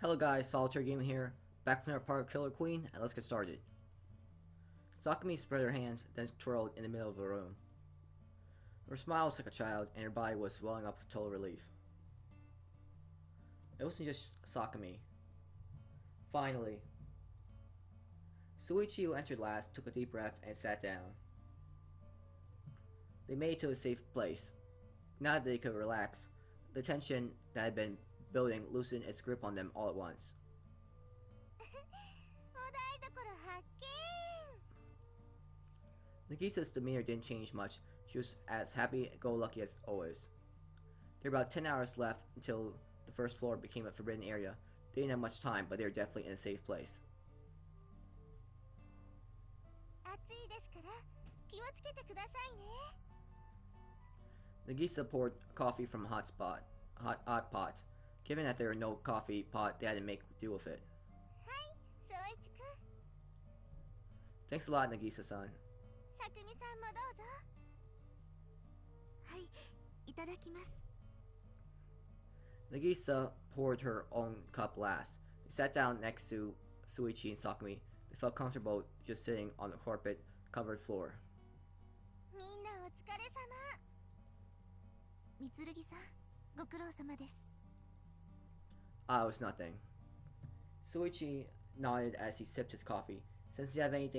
Hello guys, Solitaire Gaming here, back from our part of Killer Queen, and let's get started. Sakumi spread her hands, then twirled in the middle of the room. Her smile was like a child, and her body was swelling up with total relief. It wasn't just Sakumi. Finally. Suichi, who entered last, took a deep breath and sat down. They made it to a safe place. Now that they could relax, the tension that had been building loosened its grip on them all at once. Nagisa's demeanor didn't change much. She was as happy-go-lucky as always. There were about 10 hours left until the first floor became a forbidden area. They didn't have much time, but they were definitely in a safe place. Nagisa poured coffee from a hot pot. Given that there were no coffee pot, they had to make do with it. Thanks a lot, Nagisa-san. Nagisa poured her own cup last. They sat down next to Suichi and Sakumi. They felt comfortable just sitting on the carpet-covered floor. Ah, it was nothing. Suichi nodded as he sipped his coffee. Since he hadn't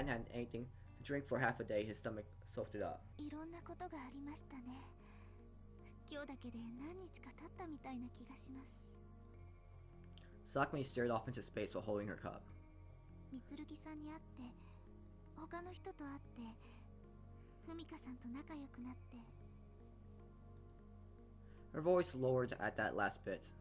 had anything to drink for half a day, his stomach soaked it up. Sakumi stared off into space while holding her cup. Her voice lowered at that last bit.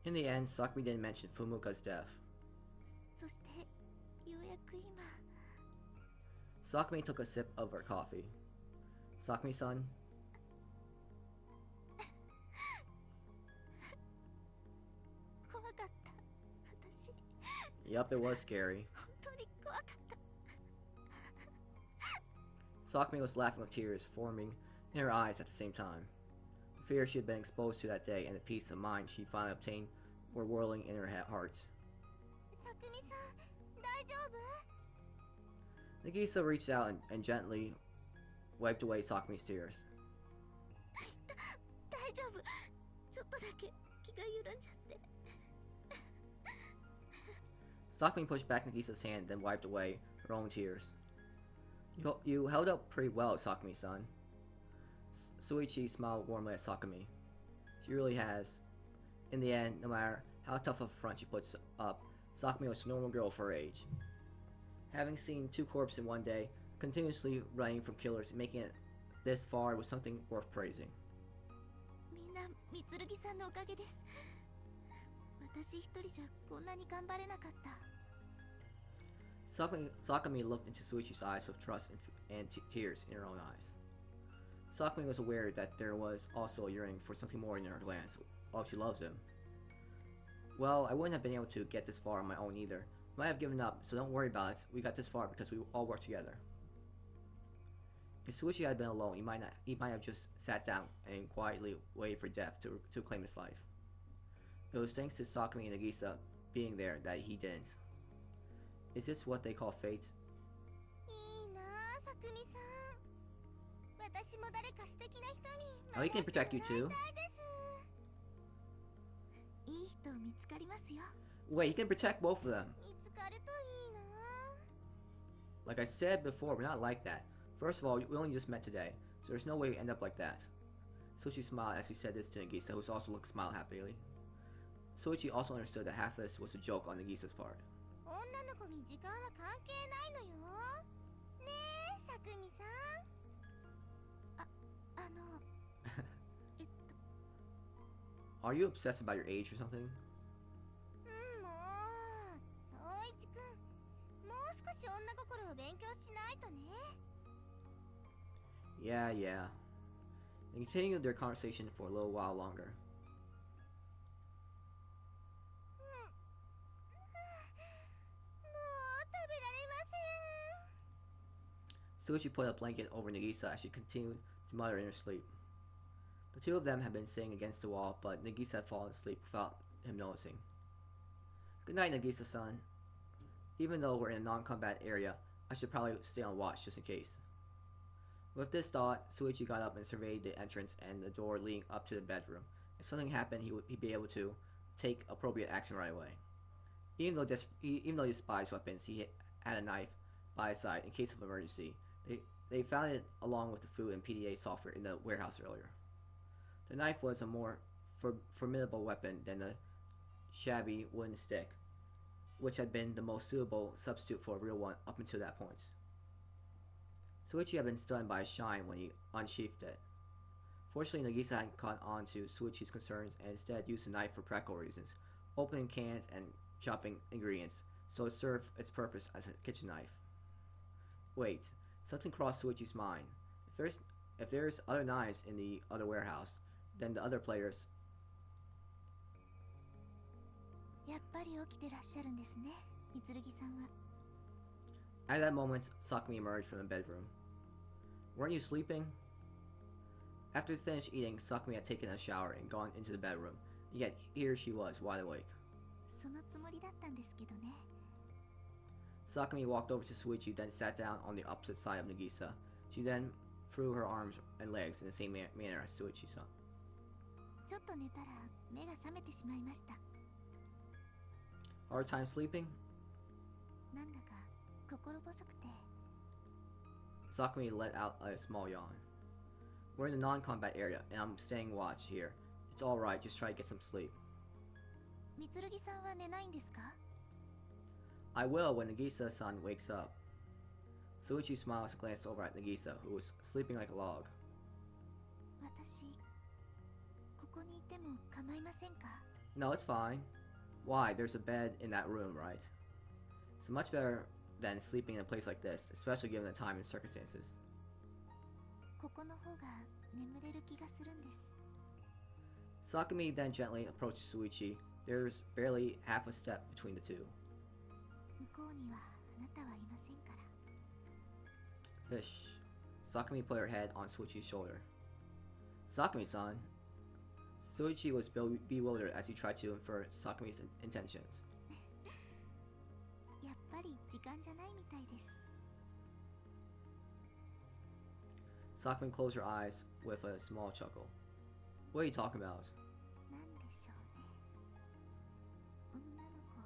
In the end, Sakumi didn't mention Fumuka's death. Sakumi took a sip of her coffee. Sakumi-san? Yup, it was scary. Sakumi was laughing with tears forming in her eyes at the same time. The fear she had been exposed to that day and the peace of mind she finally obtained were whirling in her heart. Nagisa reached out and gently wiped away Sakumi's tears. Sakumi pushed back Nagisa's hand, then wiped away her own tears. You held up pretty well, Sakumi-san. Suichi smiled warmly at Sakumi. She really has. In the end, no matter how tough of a front she puts up, Sakumi was a normal girl for her age. Having seen 2 corpses in one day, continuously running from killers and making it this far was something worth praising. Sakumi looked into Suichi's eyes with trust and tears in her own eyes. Sakumi was aware that there was also a yearning for something more in her glance while she loves him. Well, I wouldn't have been able to get this far on my own either. I might have given up, so don't worry about it. We got this far because we all worked together. If Suichi had been alone, he might have just sat down and quietly waited for death to claim his life. It was thanks to Sakumi and Nagisa being there that he didn't. Is this what they call fate? Oh, he can protect you too. Wait, he can protect both of them. Like I said before, we're not like that. First of all, we only just met today, so there's no way we end up like that. Suichi smiled as he said this to Nagisa, who also looked smiled happily. Suichi also understood that half of this was a joke on Nagisa's part. Are you obsessed about your age or something? Yeah. They continued their conversation for a little while longer. Suichi put a blanket over Nagisa as she continued to mutter in her sleep. The two of them had been sitting against the wall, but Nagisa had fallen asleep without him noticing. Good night, Nagisa-san. Even though we're in a non-combat area, I should probably stay on watch just in case. With this thought, Suichi got up and surveyed the entrance and the door leading up to the bedroom. If something happened, he'd be able to take appropriate action right away. Even though he despised weapons, he had a knife by his side in case of emergency. They found it along with the food and PDA software in the warehouse earlier. The knife was a more formidable weapon than the shabby wooden stick, which had been the most suitable substitute for a real one up until that point. Suichi had been stunned by its shine when he unsheathed it. Fortunately, Nagisa hadn't caught on to Suichi's concerns and instead used the knife for practical reasons, opening cans and chopping ingredients, so it served its purpose as a kitchen knife. Wait, something crossed Suichi's mind. If there's other knives in the other warehouse, then the other players... やっぱり起きてらっしゃるんですね、三剣さんは。 At that moment, Sakumi emerged from the bedroom. Weren't you sleeping? After finished eating, Sakumi had taken a shower and gone into the bedroom, yet here she was, wide awake. そのつもりだったんですけどね。 Sakumi walked over to Suichi, then sat down on the opposite side of Nagisa. She then threw her arms and legs in the same manner as Suichi-san. ちょっと寝たら目が覚めてしまいました。 Hard time sleeping? なんだか心細くて。 Sakumi let out a small yawn. We're in the non-combat area, and I'm staying watch here. It's alright, just try to get some sleep. 三剣さんは寝ないんですか？ I will when Nagisa-san wakes up. Suichi smiles and glanced over at Nagisa, who was sleeping like a log. 私、ここにいても構いませんか？ No, it's fine. Why? There's a bed in that room, right? It's much better than sleeping in a place like this, especially given the time and circumstances. ここの方が眠れる気がするんです。 Sakumi then gently approached Suichi. There's barely half a step between the two. 向こうにはあなたはいませんから。 Fish. Sakumi put her head on Suichi's shoulder. Sakumi-san. Suichi was bewildered as he tried to infer Sakumi's intentions. やっぱり時間じゃないみたいです。 Sakumi closed her eyes with a small chuckle. What are you talking about? なんでしょうね。女の子ですか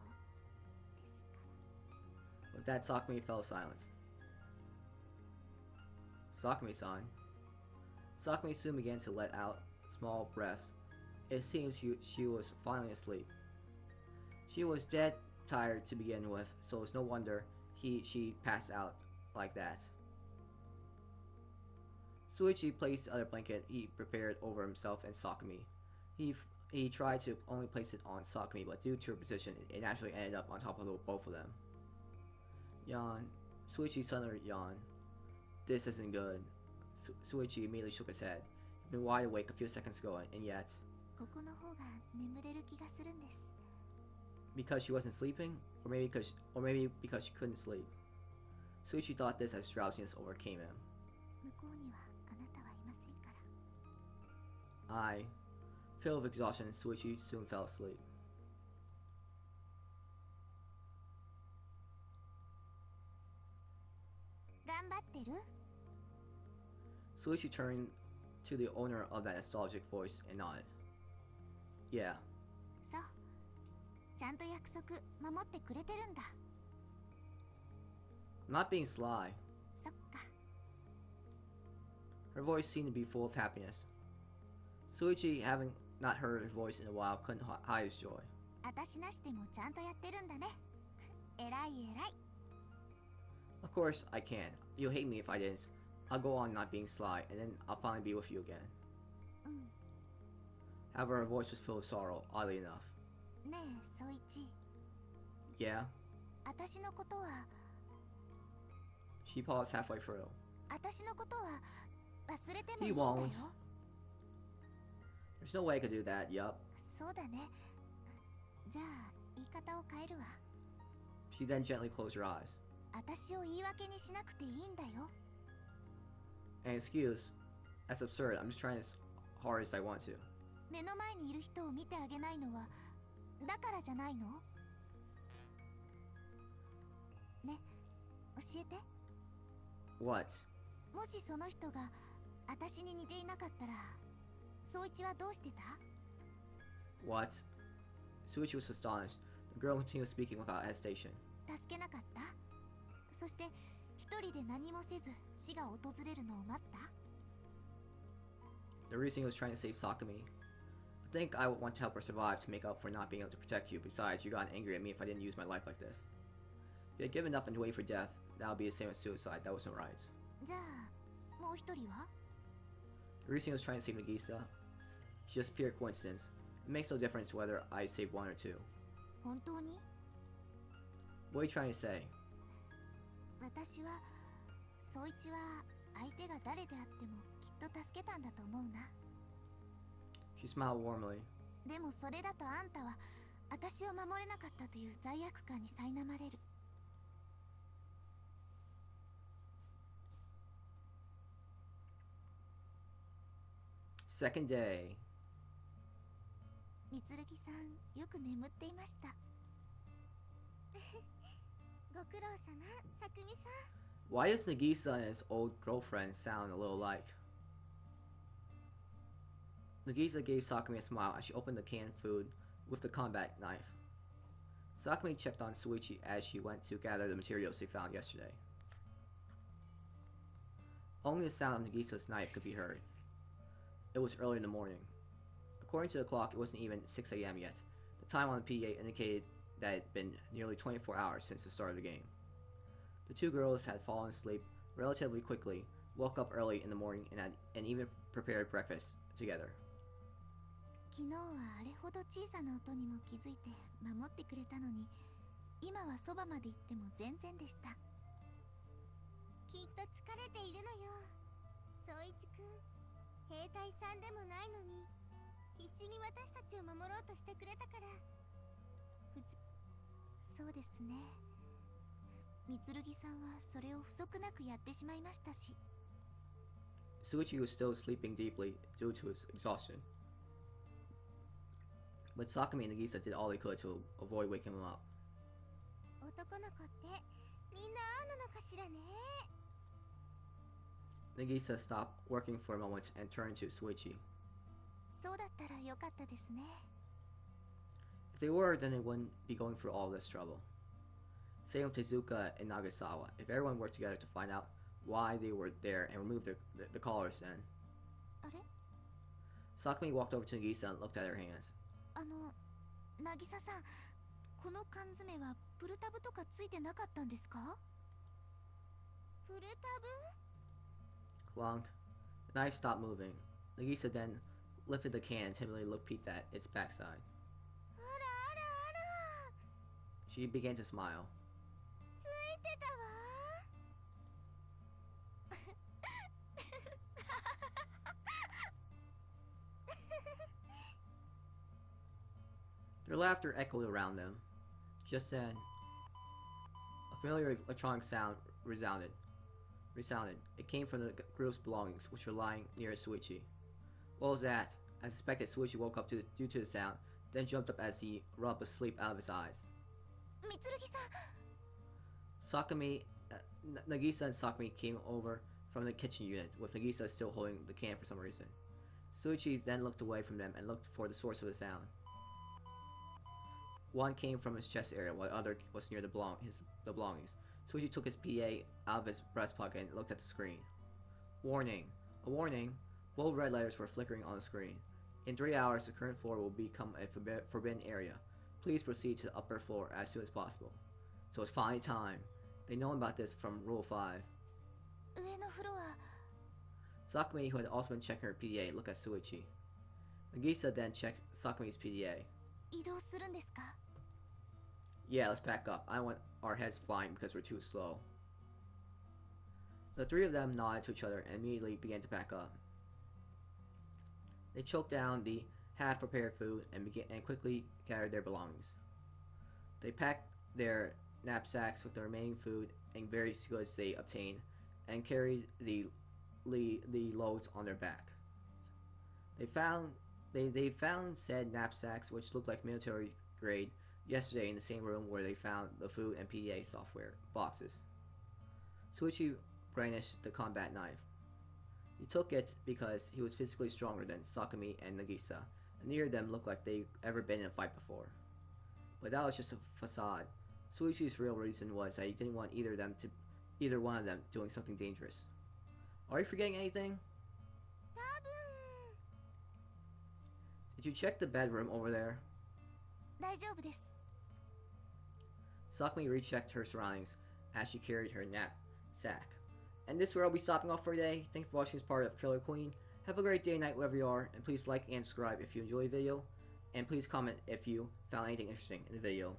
ら。 With that, Sakumi fell silent. Sakumi-san. Sakumi soon began to let out small breaths. It seems she was finally asleep. She was dead tired to begin with, so it's no wonder she passed out like that. Suichi placed the other blanket he prepared over himself and Sakumi. He tried to only place it on Sakumi, but due to her position, it naturally ended up on top of both of them. Yawn. Suichi suddenly yawned. This isn't good. Suichi immediately shook his head. He'd been wide awake a few seconds ago, and yet... ここの方が眠れる気がするんです。 Because she wasn't sleeping? Or maybe because she couldn't sleep? Suichi thought this as drowsiness overcame him. 向こうにはあなたはいませんから。 I... Filled with exhaustion, Suichi soon fell asleep. 頑張ってる？ Suichi turned to the owner of that nostalgic voice and nodded. Yeah. そう。ちゃんと約束守ってくれてるんだ。 I'm not being sly. そっか。 Her voice seemed to be full of happiness. Suichi, having not heard her voice in a while, couldn't hide his joy. 私なしでもちゃんとやってるんだね。偉い偉い。 Of course, I can. You'll hate me if I didn't. I'll go on not being sly, and then I'll finally be with you again. うん。 However, her voice was filled with sorrow, oddly enough. ねえ、ソイチ。 Yeah? 私のことは。 She paused halfway through. 私のことは忘れてもい He いんだ won't. よ。 There's no way I could do that, yup. そうだね。じゃあ言い方を変えるわ。 She then gently closed her eyes. 私を言い訳にしなくていいんだよ。An excuse? That's absurd. I'm just trying as hard as I want to. 目の前にいる人を見てあげないのはだからじゃないの？ね、教えて。 What? もしその人が私に似ていなかったら、宗一はどうしてた？ What? Suichi was astonished. The girl continued speaking without hesitation. 助けなかった？そして一人で何もせず死が訪れるのを待った？ The reason he was trying to save Sakumi. I think I would want to help her survive to make up for not being able to protect you. Besides, you got angry at me if I didn't use my life like this. If you had given up and waited for death, that would be the same as suicide. That wasn't right. じゃあもう一人は？ The reason he was trying to save Nagisa. It's just pure coincidence. It makes no difference whether I save one or two. 本当に？ What are you trying to say? 私は宗一は相手が誰であってもきっと助けたんだと思うな。 She smiled warmly. でもそれだとあんたは私を守れなかったという罪悪感に苛まれる。 Second day. 三剣さん、よく眠っていました。ご苦労様、さくみさん。 Why does Nagisa and his old girlfriend sound a little alike? Nagisa gave Sakumi a smile as she opened the canned food with the combat knife. Sakumi checked on Suichi as she went to gather the materials they found yesterday. Only the sound of Nagisa's knife could be heard. It was early in the morning. According to the clock, it wasn't even 6 a.m. yet. The time on the PDA indicated that it had been nearly 24 hours since the start of the game. The two girls had fallen asleep relatively quickly, woke up early in the morning, and even prepared breakfast together. 昨日はあれほど小さな音にも気づいて守ってくれたのに、今はそばまで行っても全然でした。きっと疲れているのよ、宗一くん。兵隊さんでもないのに必死に私たちを守ろうとしてくれたから。そうですね。三剣さんはそれを不足なくやってしまいましたし。 Suichi was still sleeping deeply due to his exhaustion. But Sakumi and Nagisa did all they could to avoid waking him up. 男の子ってみんなあうのかしらね。 Nagisa stopped working for a moment and turned to Suichi. そうだったらよかったですね。 If they were, then they wouldn't be going through all this trouble. Same with Tezuka and Nagasawa. If everyone worked together to find out why they were there and remove the collars, then. あれ？ Sakumi walked over to Nagisa and looked at her hands. 渚さん、この缶詰はプルタブとかついてなかったんですか？プルタブ？ Clunk. The knife stopped moving. Nagisa then lifted the can and timidly peeked at its backside. あらあらあら。 She began to smile. ついてたわ。Their laughter echoed around them. Just then, a familiar electronic sound resounded. It came from the group's belongings, which were lying near Suichi. What was that? I suspected Suichi woke up due to the sound, then jumped up as he rubbed the sleep out of his eyes. 三剣さん。 Nagisa and Sakumi came over from the kitchen unit, with Nagisa still holding the can for some reason. Suichi then looked away from them and looked for the source of the sound. One came from his chest area, while the other was near the belongings. Suichi took his PDA out of his breast pocket and looked at the screen. Warning. A warning. Bold red letters were flickering on the screen. In 3 hours, the current floor will become a forbidden area. Please proceed to the upper floor as soon as possible. So it's finally time. They know about this from Rule 5. 上のフロア。 Sakumi, who had also been checking her PDA, looked at Suichi. Nagisa then checked Sakumi's PDA. 移動するんですか？ Yeah, let's pack up. I don't want our heads flying because we're too slow. The three of them nodded to each other and immediately began to pack up. They choked down the half-prepared food and quickly gathered their belongings. They packed their knapsacks with the remaining food and various goods they obtained, and carried the the loads on their back. They found said knapsacks, which looked like military grade, yesterday in the same room where they found the food and PDA software boxes. Suichi brandished the combat knife. He took it because he was physically stronger than Sakumi and Nagisa, and neither of them looked like they'd ever been in a fight before. But that was just a facade. Suichi's real reason was that he didn't want either one of them doing something dangerous. Are you forgetting anything? Did you check the bedroom over there? 大丈夫です。 Sakumi rechecked her surroundings as she carried her knapsack. And this is where I'll be stopping off for today. Thank you for watching this part of Killer Queen. Have a great day and night wherever you are, and please like and subscribe if you enjoyed the video, and please comment if you found anything interesting in the video.